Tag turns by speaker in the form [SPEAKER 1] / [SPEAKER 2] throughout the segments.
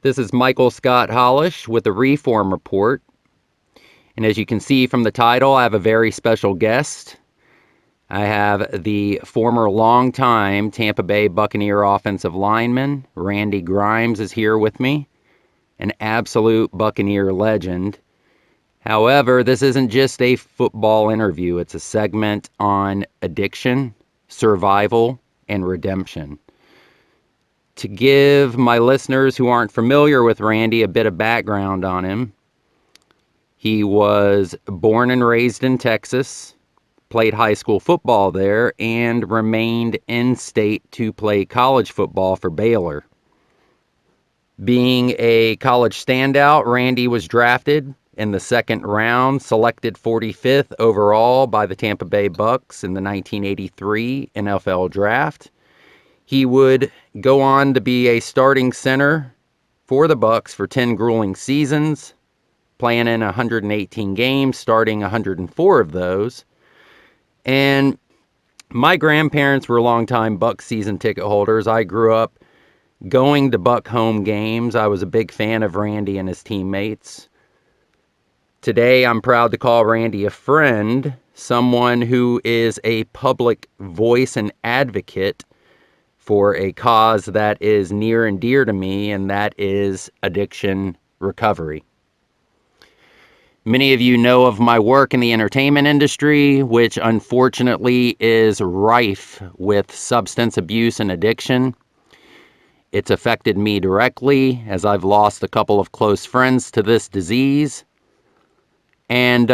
[SPEAKER 1] This is Michael Scott Hollish with the Reform Report. And as you can see from the title, I have a very special guest. I have the former longtime Tampa Bay Buccaneer offensive lineman, Randy Grimes, is here with me, an absolute Buccaneer legend. However, this isn't just a football interview. It's a segment on addiction, survival, and redemption. To give my listeners who aren't familiar with Randy a bit of background on him, he was born and raised in Texas, played high school football there, and remained in state to play college football for Baylor. Being a college standout, Randy was drafted in the second round, selected 45th overall by the Tampa Bay Bucks in the 1983 NFL Draft. He would go on to be a starting center for the Bucks for 10 grueling seasons, playing in 118 games, starting 104 of those. And my grandparents were longtime Buck season ticket holders. I grew up going to Buck home games. I was a big fan of Randy and his teammates. Today, I'm proud to call Randy a friend, someone who is a public voice and advocate for a cause that is near and dear to me, and that is addiction recovery. Many of you know of my work in the entertainment industry, which unfortunately is rife with substance abuse and addiction. It's affected me directly as I've lost a couple of close friends to this disease. And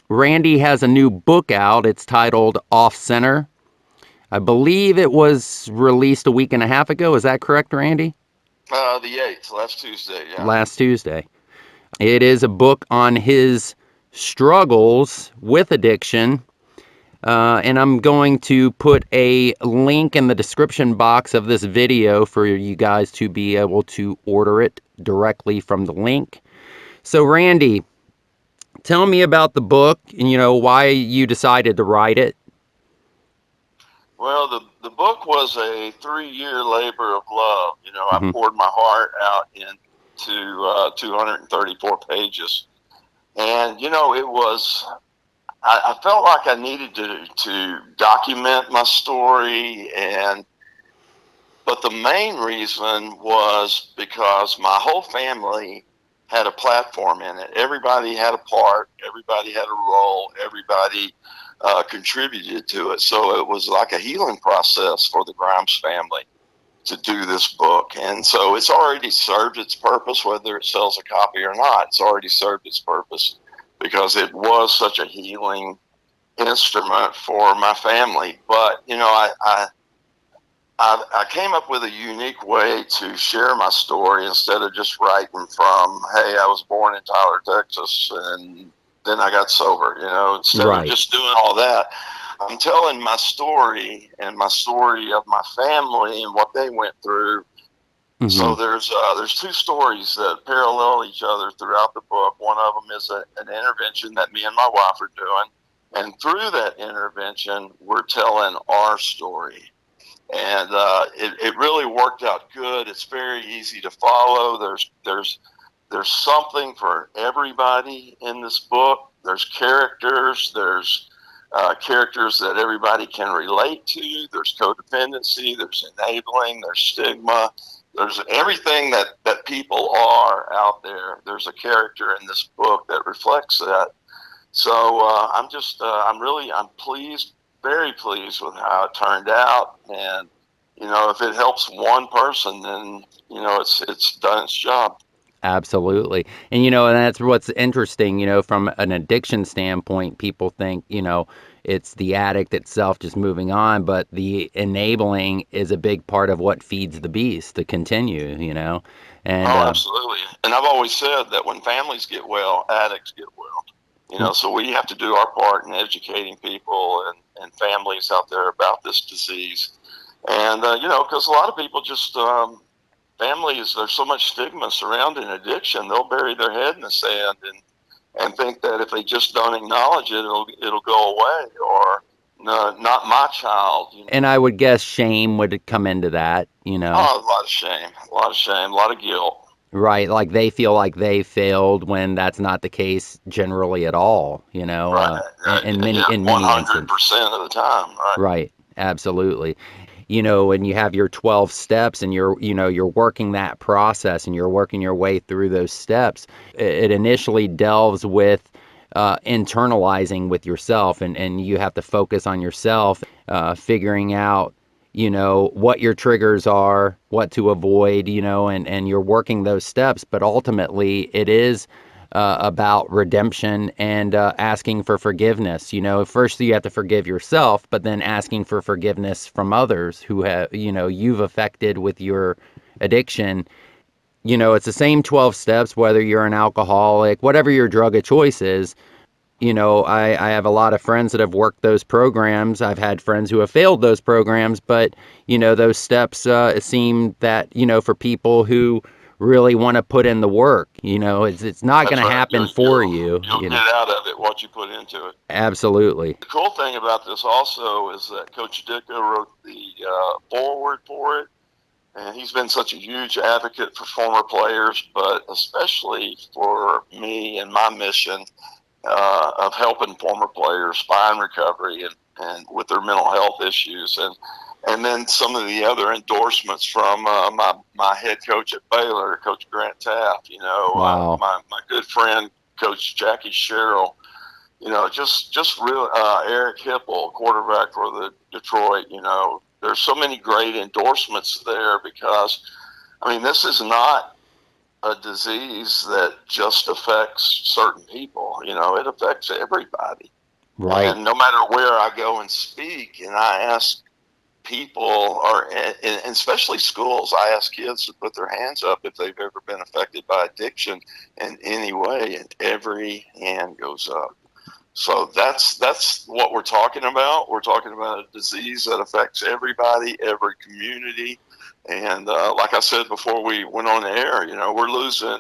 [SPEAKER 1] Randy has a new book out. It's titled Off Center. I believe it was released a week and a half ago. Is that correct, Randy?
[SPEAKER 2] The 8th, last Tuesday, yeah.
[SPEAKER 1] Last Tuesday. It is a book on his struggles with addiction. And I'm going to put a link in the description box of this video for you guys to be able to order it directly from the link. So, Randy, tell me about the book and, why you decided to write it.
[SPEAKER 2] Well, the book was a 3-year labor of love. I
[SPEAKER 1] Mm-hmm.
[SPEAKER 2] poured my heart out into 234 pages. And, it was, I felt like I needed to document my story. But the main reason was because my whole family had a platform in it. Everybody had a part, everybody had a role, everybody contributed to it. So it was like a healing process for the Grimes family to do this book. And so it's already served its purpose, whether it sells a copy or not. It's already served its purpose because it was such a healing instrument for my family. But, I came up with a unique way to share my story instead of just writing from, hey, I was born in Tyler, Texas, and then I got sober, instead of
[SPEAKER 1] Right.
[SPEAKER 2] just doing all that. I'm telling my story and my story of my family and what they went through.
[SPEAKER 1] Mm-hmm.
[SPEAKER 2] So there's two stories that parallel each other throughout the book. One of them is an intervention that me and my wife are doing. And through that intervention, we're telling our story. And it really worked out good. It's very easy to follow. There's something for everybody in this book. There's characters. There's characters that everybody can relate to. There's codependency. There's enabling. There's stigma. There's everything that people are out there. There's a character in this book that reflects that. So I'm pleased, very pleased with how it turned out. And, if it helps one person, then, it's done its job.
[SPEAKER 1] Absolutely. And that's what's interesting, from an addiction standpoint, people think, it's the addict itself just moving on, but the enabling is a big part of what feeds the beast to continue. And,
[SPEAKER 2] Oh, absolutely. And I've always said that when families get well, addicts get well. So we have to do our part in educating people and families out there about this disease. And, because a lot of people just, families, there's so much stigma surrounding addiction, they'll bury their head in the sand and think that if they just don't acknowledge it, it'll go away, or no, not my child.
[SPEAKER 1] and I would guess shame would come into that.
[SPEAKER 2] Oh, a lot of shame, a lot of shame, a lot of guilt.
[SPEAKER 1] Right, like they feel like they failed when that's not the case generally at all,
[SPEAKER 2] Right. Yeah,
[SPEAKER 1] in many instances.
[SPEAKER 2] 100% of the time. Right.
[SPEAKER 1] Right, absolutely. And you have your 12 steps and you're working that process and you're working your way through those steps. It initially delves with internalizing with yourself, and you have to focus on yourself, figuring out what your triggers are, what to avoid, and you're working those steps. But ultimately, it is about redemption and asking for forgiveness. First you have to forgive yourself, but then asking for forgiveness from others who have, you've affected with your addiction. It's the same 12 steps, whether you're an alcoholic, whatever your drug of choice is. I have a lot of friends that have worked those programs. I've had friends who have failed those programs, but, those steps seem that, for people who really want to put in the work, it's not going
[SPEAKER 2] That's
[SPEAKER 1] to
[SPEAKER 2] right.
[SPEAKER 1] happen for you,
[SPEAKER 2] You'll get out of it what you put into it.
[SPEAKER 1] Absolutely.
[SPEAKER 2] The cool thing about this also is that Coach Ditka wrote the foreword for it, and he's been such a huge advocate for former players, but especially for me and my mission of helping former players find recovery and with their mental health issues. And then some of the other endorsements from my head coach at Baylor, Coach Grant Taft,
[SPEAKER 1] Wow.
[SPEAKER 2] my good friend, Coach Jackie Sherrill, just real Eric Hipple, quarterback for the Detroit. There's so many great endorsements there because, this is not a disease that just affects certain people. It affects everybody.
[SPEAKER 1] Right.
[SPEAKER 2] And no matter where I go and speak, and I ask people, and especially schools, I ask kids to put their hands up if they've ever been affected by addiction in any way, and every hand goes up. So that's what we're talking about. We're talking about a disease that affects everybody, every community. And like I said before we went on the air, we're losing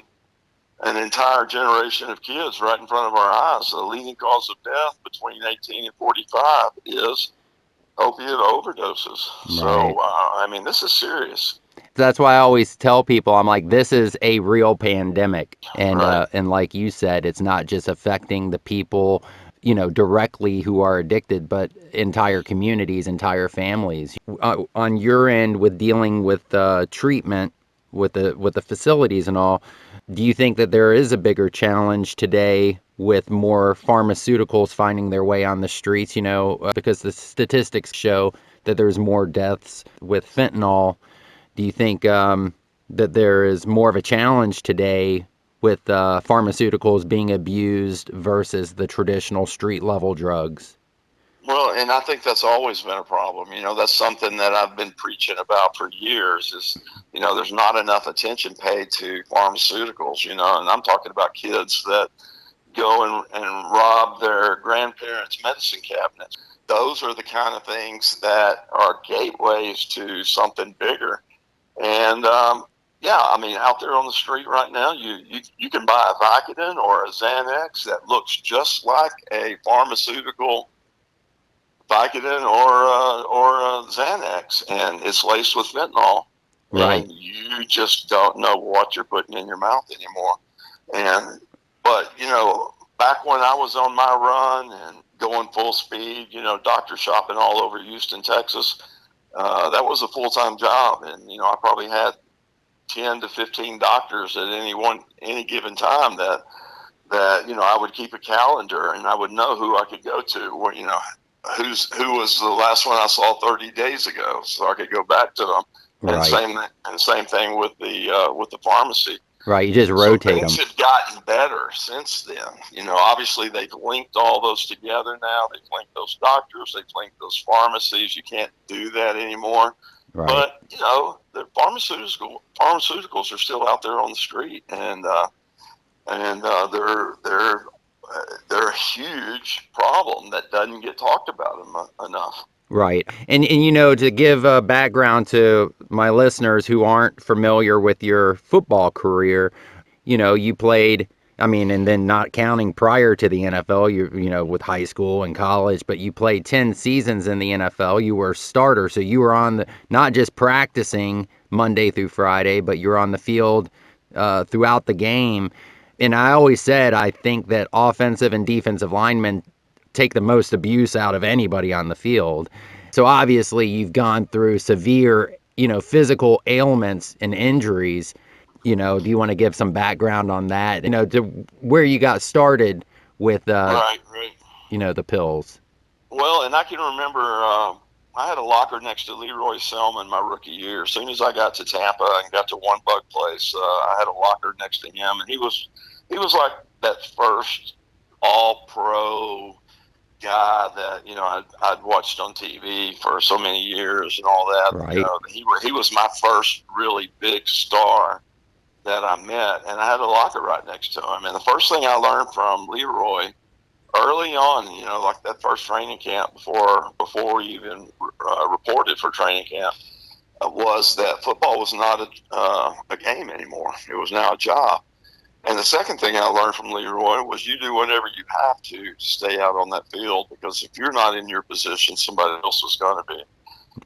[SPEAKER 2] an entire generation of kids right in front of our eyes. The leading cause of death between 18 and 45 is opiate overdoses.
[SPEAKER 1] Right.
[SPEAKER 2] So, this is serious.
[SPEAKER 1] That's why I always tell people, I'm like, this is a real pandemic,
[SPEAKER 2] Right.
[SPEAKER 1] and like you said, it's not just affecting the people, directly who are addicted, but entire communities, entire families. On your end, with dealing with treatment, with the facilities and all, do you think that there is a bigger challenge today with more pharmaceuticals finding their way on the streets? Because the statistics show that there's more deaths with fentanyl. Do you think that there is more of a challenge today with pharmaceuticals being abused versus the traditional street level drugs?
[SPEAKER 2] Well, and I think that's always been a problem. That's something that I've been preaching about for years is, there's not enough attention paid to pharmaceuticals, and I'm talking about kids that go and rob their grandparents' medicine cabinets. Those are the kind of things that are gateways to something bigger. And yeah, out there on the street right now, you can buy a Vicodin or a Xanax that looks just like a pharmaceutical Vicodin or Xanax, and it's laced with fentanyl,
[SPEAKER 1] Right.
[SPEAKER 2] and you just don't know what you're putting in your mouth anymore. But back when I was on my run and going full speed, doctor shopping all over Houston, Texas, that was a full-time job, and I probably had 10 to 15 doctors at any given time that I would keep a calendar and I would know who I could go to, or who was the last one I saw 30 days ago, so I could go back to them.
[SPEAKER 1] Right.
[SPEAKER 2] And same thing with the pharmacy.
[SPEAKER 1] Right. You just
[SPEAKER 2] So
[SPEAKER 1] rotate them.
[SPEAKER 2] things have gotten better since then. Obviously they've linked all those together now. They've linked those doctors. They've linked those pharmacies. You can't do that anymore.
[SPEAKER 1] Right.
[SPEAKER 2] But the pharmaceuticals are still out there on the street, and they're a huge problem that doesn't get talked about enough.
[SPEAKER 1] Right. And to give a background to my listeners who aren't familiar with your football career, you played, and then not counting prior to the NFL, with high school and college, but you played 10 seasons in the NFL. You were a starter. So you were not just practicing Monday through Friday, but you were on the field throughout the game. And I always said I think that offensive and defensive linemen take the most abuse out of anybody on the field. So obviously you've gone through severe, physical ailments and injuries. Do you want to give some background on that? To where you got started with,
[SPEAKER 2] Right, right.
[SPEAKER 1] the pills.
[SPEAKER 2] Well, and I can remember I had a locker next to Leroy Selman my rookie year. As soon as I got to Tampa and got to One Bug Place, I had a locker next to him, and he was like that first All Pro guy that I'd watched on TV for so many years and all that.
[SPEAKER 1] Right.
[SPEAKER 2] He was my first really big star that I met, and I had a locker right next to him. And the first thing I learned from Leroy early on, like that first training camp before we even reported for training camp, was that football was not a game anymore. It was now a job. And the second thing I learned from Leroy was you do whatever you have to stay out on that field, because if you're not in your position, somebody else is going to be.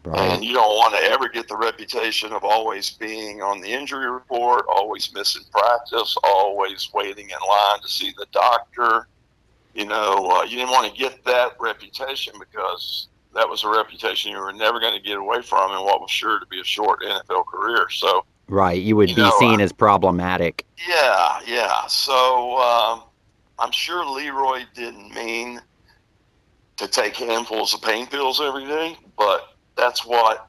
[SPEAKER 1] Right.
[SPEAKER 2] And you don't want to ever get the reputation of always being on the injury report, always missing practice, always waiting in line to see the doctor. You didn't want to get that reputation, because that was a reputation you were never going to get away from in what was sure to be a short NFL career. So,
[SPEAKER 1] right, you would be seen as problematic.
[SPEAKER 2] Yeah. So I'm sure Leroy didn't mean to take handfuls of pain pills every day, but that's what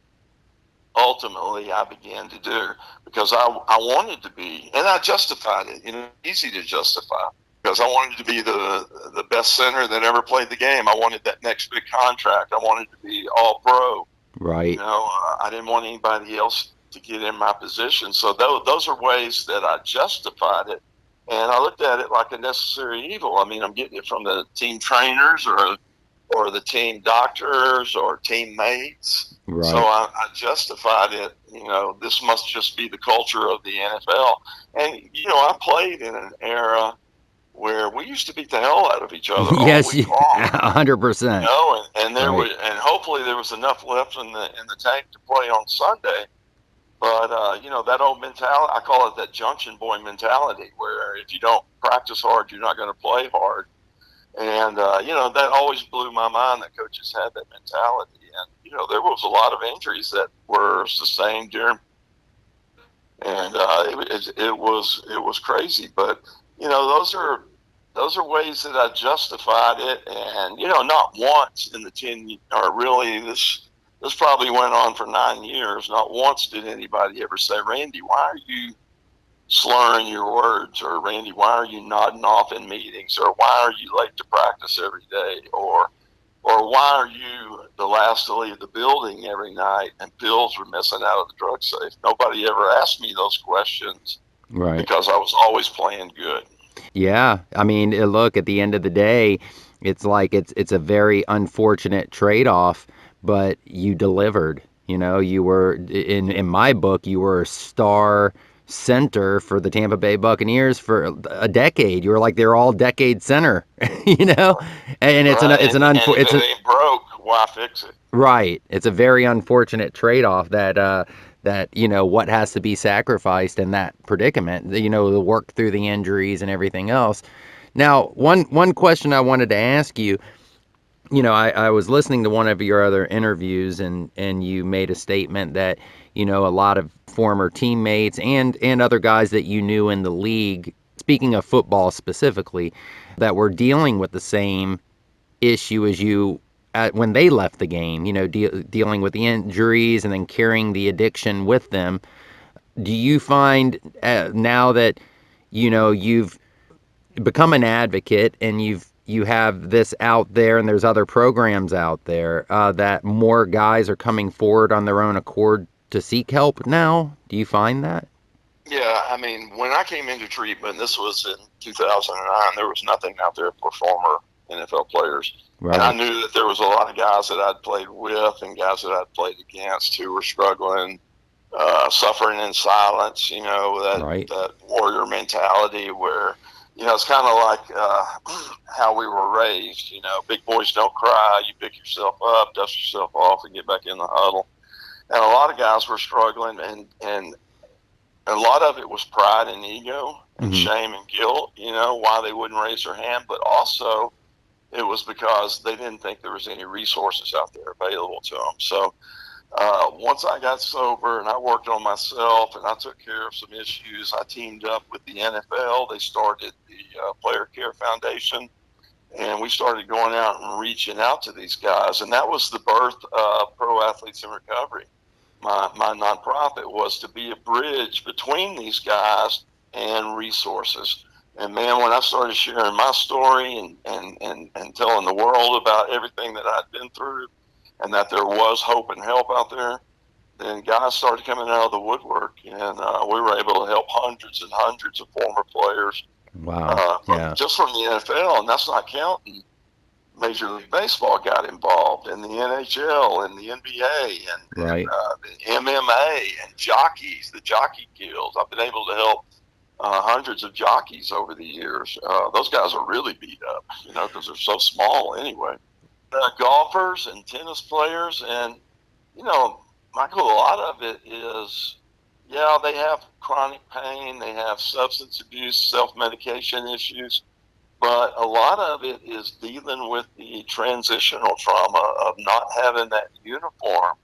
[SPEAKER 2] ultimately I began to do, because I wanted to be, and I justified it. Easy to justify, because I wanted to be the best center that ever played the game. I wanted that next big contract. I wanted to be All Pro.
[SPEAKER 1] Right.
[SPEAKER 2] I didn't want anybody else to get in my position. So those are ways that I justified it, and I looked at it like a necessary evil. I mean, I'm getting it from the team trainers or the team doctors or teammates.
[SPEAKER 1] Right.
[SPEAKER 2] So I justified it. This must just be the culture of the NFL. And I played in an era where we used to beat the hell out of each other
[SPEAKER 1] yes,
[SPEAKER 2] all week long.
[SPEAKER 1] 100%.
[SPEAKER 2] And there
[SPEAKER 1] right.
[SPEAKER 2] and hopefully there was enough left in the tank to play on Sunday. But that old mentality, I call it that junction boy mentality, where if you don't practice hard, you're not going to play hard. And that always blew my mind that coaches had that mentality. And there was a lot of injuries that were sustained during, and it was crazy. But those are ways that I justified it. And not once in the 10, or really this probably went on for 9 years. Not once did anybody ever say, "Randy, why are you slurring your words?" or "Randy, why are you nodding off in meetings?" or "Why are you late to practice every day?" or "Why are you the last to leave the building every night and pills are missing out of the drug safe?" Nobody ever asked me those questions,
[SPEAKER 1] right,
[SPEAKER 2] because I was always playing good.
[SPEAKER 1] Yeah, I mean, look, at the end of the day, it's like it's a very unfortunate trade-off, but you delivered. You were in my book, you were a star center for the Tampa Bay Buccaneers for a decade. You were like their all-decade center, and it's
[SPEAKER 2] Right.
[SPEAKER 1] it's an
[SPEAKER 2] and if it ain't broke, why fix it?
[SPEAKER 1] right. It's a very unfortunate trade-off that what has to be sacrificed in that predicament. The work through the injuries and everything else. Now, one question I wanted to ask you. I was listening to one of your other interviews, and you made a statement that a lot of former teammates and other guys that you knew in the league, speaking of football specifically, that were dealing with the same issue as you when they left the game, dealing with the injuries and then carrying the addiction with them. Do you find now that you've become an advocate and you have this out there and there's other programs out there that more guys are coming forward on their own accord to seek help now? Do you find that?
[SPEAKER 2] Yeah, I mean, when I came into treatment, this was in 2009, there was nothing out there for former NFL players.
[SPEAKER 1] Right.
[SPEAKER 2] And I knew that there was a lot of guys that I'd played with and guys that I'd played against who were struggling, suffering in silence,
[SPEAKER 1] Right.
[SPEAKER 2] that warrior mentality where, it's kind of like how we were raised. Big boys don't cry. You pick yourself up, dust yourself off, and get back in the huddle. And a lot of guys were struggling, and a lot of it was pride and ego and
[SPEAKER 1] Hmm.
[SPEAKER 2] shame and guilt, why they wouldn't raise their hand, but also it was because they didn't think there was any resources out there available to them. So once I got sober and I worked on myself and I took care of some issues, I teamed up with the NFL. They started the Player Care Foundation, and we started going out and reaching out to these guys. And that was the birth of Pro Athletes in Recovery. My nonprofit was to be a bridge between these guys and resources. And man, when I started sharing my story and telling the world about everything that I'd been through and that there was hope and help out there, then guys started coming out of the woodwork, and we were able to help hundreds and hundreds of former players
[SPEAKER 1] Wow. Yeah.
[SPEAKER 2] from the NFL, and that's not counting Major League Baseball got involved, and the NHL, and the NBA,
[SPEAKER 1] Right.
[SPEAKER 2] the MMA, and jockeys, the jockey guilds. I've been able to help hundreds of jockeys over the years. Those guys are really beat up, because they're so small anyway. Golfers and tennis players, and Michael, a lot of it is, yeah, they have chronic pain, they have substance abuse, self-medication issues, but a lot of it is dealing with the transitional trauma of not having that uniform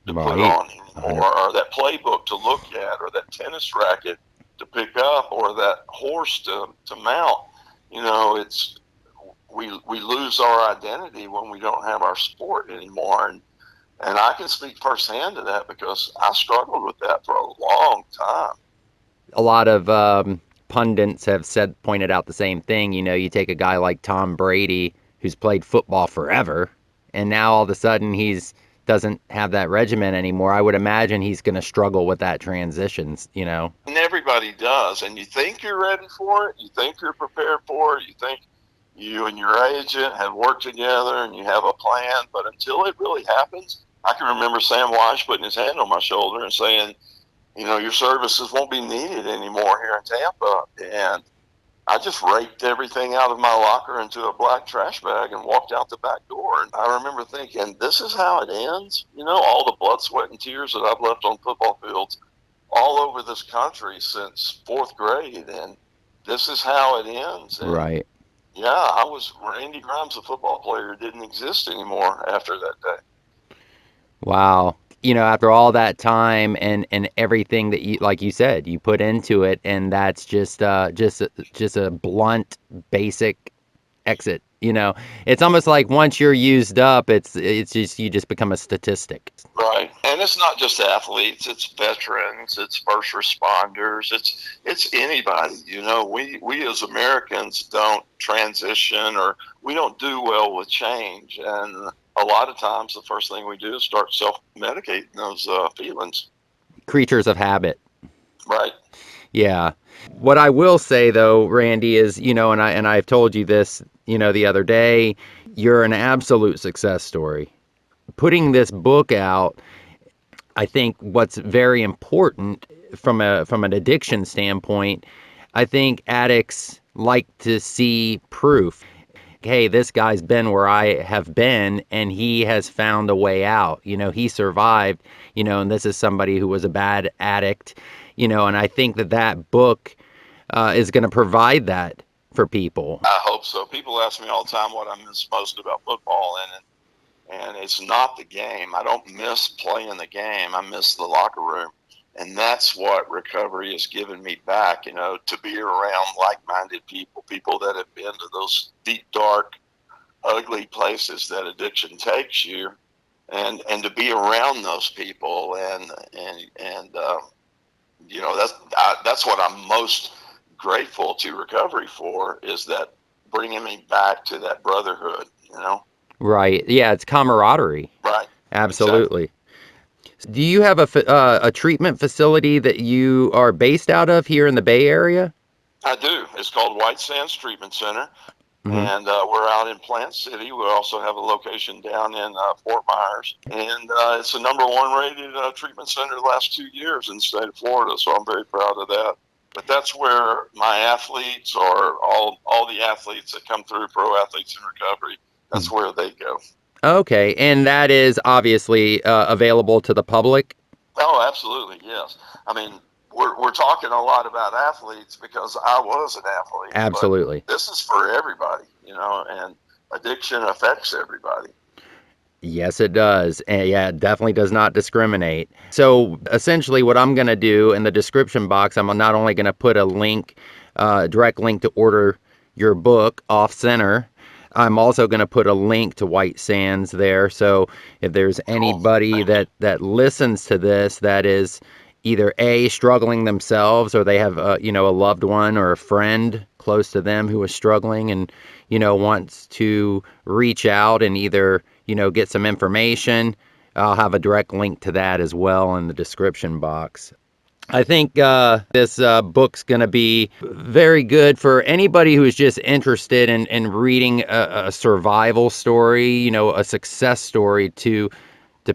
[SPEAKER 2] to put
[SPEAKER 1] Right.
[SPEAKER 2] on anymore, or that playbook to look at, or that tennis racket to pick up, or that horse to mount. It's we lose our identity when we don't have our sport anymore, and I can speak firsthand to that because I struggled with that for a long time.
[SPEAKER 1] A lot of pundits have pointed out the same thing. You take a guy like Tom Brady, who's played football forever, and now all of a sudden he's doesn't have that regimen anymore. I would imagine he's going to struggle with that transitions.
[SPEAKER 2] And everybody does, and you think you're ready for it, you think you're prepared for it, you think you and your agent have worked together and you have a plan, but until it really happens, I can remember Sam Weiss putting his hand on my shoulder and saying, your services won't be needed anymore here in Tampa. And I just raked everything out of my locker into a black trash bag and walked out the back door. And I remember thinking, this is how it ends? All the blood, sweat, and tears that I've left on football fields all over this country since fourth grade. And this is how it ends. And
[SPEAKER 1] Right.
[SPEAKER 2] yeah, Randy Grimes, a football player, didn't exist anymore after that day.
[SPEAKER 1] Wow. After all that time and everything that you, like you said, you put into it, and that's just a blunt, basic exit. It's almost like once you're used up, it's just you just become a statistic.
[SPEAKER 2] Right. And it's not just athletes, it's veterans, it's first responders, it's anybody. We as Americans don't transition, or we don't do well with change. And a lot of times the first thing we do is start self-medicating those feelings.
[SPEAKER 1] Creatures of habit.
[SPEAKER 2] Right.
[SPEAKER 1] Yeah. What I will say though, Randy, is, and I've told you this, the other day, you're an absolute success story. Putting this book out, I think what's very important from an addiction standpoint, I think addicts like to see proof. Hey, this guy's been where I have been, and he has found a way out. He survived, and this is somebody who was a bad addict, and I think that book is going to provide that for people.
[SPEAKER 2] I hope so. People ask me all the time what I miss most about football, and it's not the game. I don't miss playing the game. I miss the locker room. And that's what recovery has given me back, to be around like-minded people that have been to those deep, dark, ugly places that addiction takes you, and to be around those people. That's what I'm most grateful to recovery for, is that bringing me back to that brotherhood.
[SPEAKER 1] Right. Yeah, it's camaraderie.
[SPEAKER 2] Right.
[SPEAKER 1] Absolutely.
[SPEAKER 2] Exactly.
[SPEAKER 1] Do you have a treatment facility that you are based out of here in the Bay Area?
[SPEAKER 2] I do. It's called White Sands Treatment Center,
[SPEAKER 1] Mm-hmm.
[SPEAKER 2] and we're out in Plant City. We also have a location down in Fort Myers, and it's the #1 rated treatment center the last 2 years in the state of Florida, so I'm very proud of that. But that's where my athletes, or all the athletes that come through Pro Athletes in Recovery, that's where they go.
[SPEAKER 1] Okay, and that is obviously available to the public.
[SPEAKER 2] Oh, absolutely, yes. I mean, we're talking a lot about athletes because I was an athlete.
[SPEAKER 1] Absolutely.
[SPEAKER 2] But this is for everybody, and addiction affects everybody.
[SPEAKER 1] Yes, it does. And yeah, it definitely does not discriminate. So essentially what I'm going to do in the description box, I'm not only going to put a link, direct link to order your book Off Center, I'm also going to put a link to White Sands there. So if there's anybody that listens to this that is either A, struggling themselves, or they have a loved one or a friend close to them who is struggling and wants to reach out and either get some information, I'll have a direct link to that as well in the description box. I think this book's going to be very good for anybody who is just interested in reading a survival story, a success story to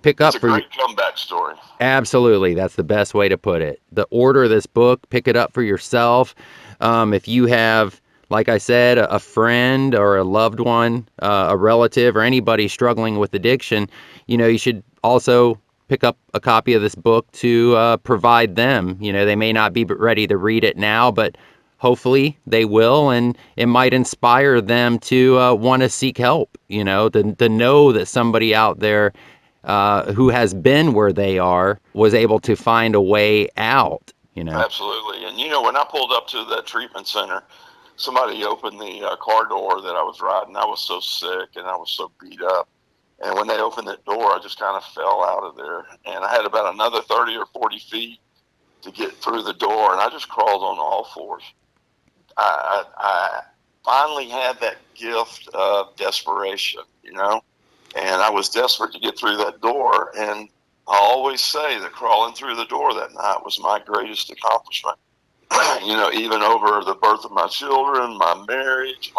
[SPEAKER 1] pick up
[SPEAKER 2] for you. It's a great comeback story.
[SPEAKER 1] Absolutely. That's the best way to put it. Order this book, pick it up for yourself. If you have, like I said, a friend or a loved one, a relative, or anybody struggling with addiction, you should also pick up a copy of this book to provide them. They may not be ready to read it now, but hopefully they will, and it might inspire them to want to seek help, to know that somebody out there who has been where they are was able to find a way out.
[SPEAKER 2] Absolutely. And when I pulled up to that treatment center, somebody opened the car door that I was riding. I was so sick and I was so beat up. And when they opened that door, I just kind of fell out of there. And I had about another 30 or 40 feet to get through the door, and I just crawled on all fours. I finally had that gift of desperation, and I was desperate to get through that door. And I always say that crawling through the door that night was my greatest accomplishment. Even over the birth of my children, my marriage,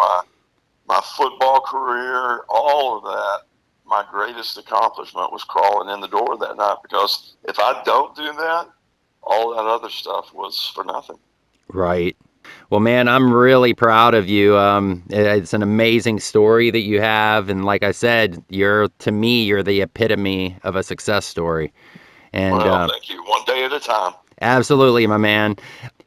[SPEAKER 2] my football career, all of that, my greatest accomplishment was crawling in the door that night, because if I don't do that, all that other stuff was for nothing.
[SPEAKER 1] Right. Well, man, I'm really proud of you. It's an amazing story that you have. And like I said, you're the epitome of a success story. And
[SPEAKER 2] thank you. One day at a time.
[SPEAKER 1] Absolutely, my man.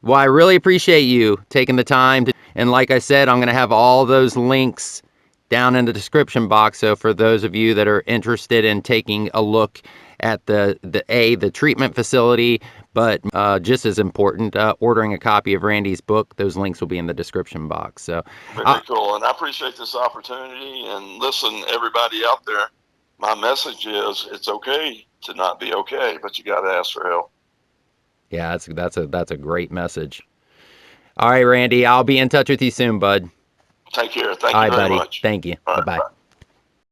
[SPEAKER 1] Well, I really appreciate you taking the time to, and like I said, I'm going to have all those links down in the description box. So for those of you that are interested in taking a look at the treatment facility, but just as important, ordering a copy of Randy's book, those links will be in the description box. So
[SPEAKER 2] very cool, and I appreciate this opportunity. And listen, everybody out there, my message is it's okay to not be okay, but you got to ask for help.
[SPEAKER 1] Yeah, that's a great message. All right, Randy, I'll be in touch with you soon, bud.
[SPEAKER 2] Take care. Thank you very
[SPEAKER 1] buddy.
[SPEAKER 2] much.
[SPEAKER 1] Thank you. Bye-bye. Bye.